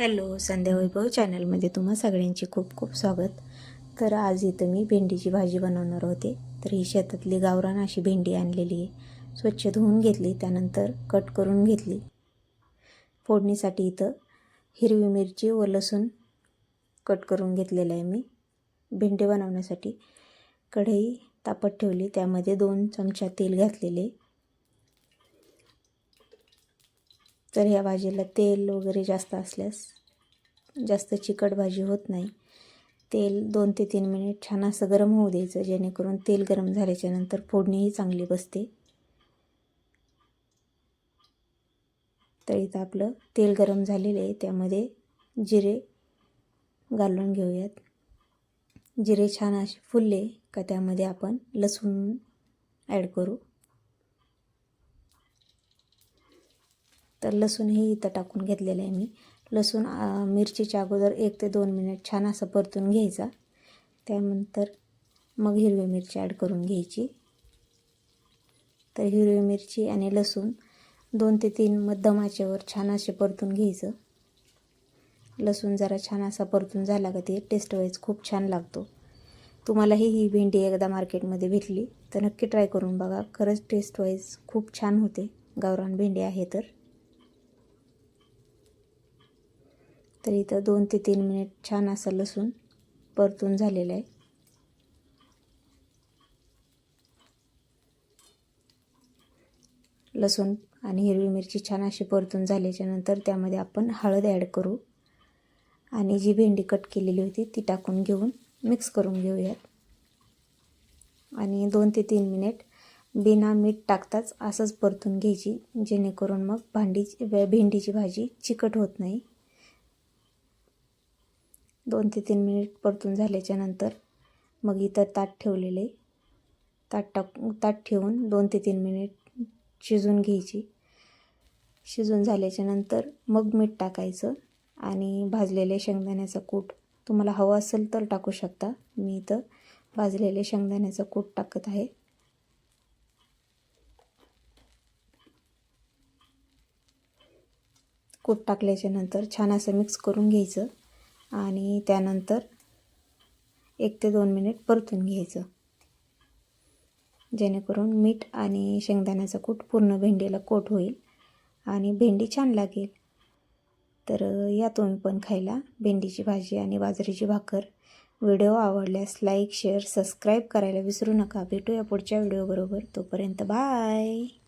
Hello, संध्या वैभव चॅनलमध्ये तुम्हा सगळ्यांचे खूप खूप स्वागत. तर आज इथं मी भेंडीची भाजी बनवणार होते. तर ही शेतातली गावरान अशी भेंडी आणलेली आहे. स्वच्छ धुवून घेतली, त्यानंतर कट करून घेतली. फोडणीसाठी इथं हिरवी मिरची व लसूण कट करून घेतलेलं आहे मी. भेंडी बनवण्यासाठी कढई तापत ठेवली, त्यामध्ये 2 चमचा तेल घातलेले. तर ह्या भाजीला तेल वगैरे जास्त असल्यास जास्त चिकट भाजी होत नाही. तेल 2 ते 3 मिनिट छान असं गरम होऊ द्यायचं, जेणेकरून तेल गरम झाल्याच्या नंतर फोडणीही चांगली बसते. तर इथं आपलं तेल गरम झालेलं आहे, त्यामध्ये जिरे घालून घेऊयात. जिरे छान असे फुलले का त्यामध्ये आपण लसूण ॲड करू. तर लसूणही इथं टाकून घेतलेलं आहे मी. लसूण मिरचीच्या अगोदर 1 ते 2 मिनिट छान असं परतून घ्यायचा. त्यानंतर मग हिरवी मिरची ॲड करून घ्यायची. तर हिरवी मिरची आणि लसूण 2 ते 3 मध्यम आचेवर छान असे परतून घ्यायचं. लसूण जरा छान असा परतून झाला का ते टेस्ट वाईज खूप छान लागतो. तुम्हालाही ही भेंडी एकदा मार्केटमध्ये भेटली तर नक्की ट्राय करून बघा. खरंच टेस्ट वाईज खूप छान होते. गावरान भेंडी आहे तर इथं 2 ते 3 मिनिट छान असं लसूण परतून झालेलं आहे. लसूण आणि हिरवी मिरची छान अशी परतून झाल्याच्या नंतर त्यामध्ये आपण हळद ॲड करू आणि जी भेंडी कट केलेली होती ती टाकून घेऊन मिक्स करून घेऊयात. आणि 2 ते 3 मिनिट बिना मीठ टाकताच असंच परतून घ्यायची, जेणेकरून मग भेंडीची भाजी चिकट होत नाही. 2 ते 3 मिनिट परतून झाल्याच्या नंतर मग इतर ताट ठेवलेले ताट ठेवून 2 ते 3 मिनिट शिजून घ्यायची. शिजून झाल्याच्या नंतर मग मीठ टाकायचं आणि भाजलेले शेंगदाण्याचा कूट तुम्हाला हवं असेल तर टाकू शकता. मी इथं भाजलेले शेंगदाण्याचा कूट टाकत आहे. कूट टाकल्याच्या नंतर छान असं मिक्स करून घ्यायचं आणि त्यानंतर 1 ते 2 मिनिट परतून घ्यायचं, जेणेकरून मीठ आणि शेंगदाण्याचा कूट पूर्ण भेंडीला कोट होईल आणि भेंडी छान लागेल. तर या तुम्ही पण खायला भेंडीची भाजी आणि बाजरीची भाकर. व्हिडिओ आवडल्यास लाईक, शेअर, सबस्क्राईब करायला विसरू नका. भेटूया पुढच्या व्हिडिओबरोबर. तोपर्यंत बाय.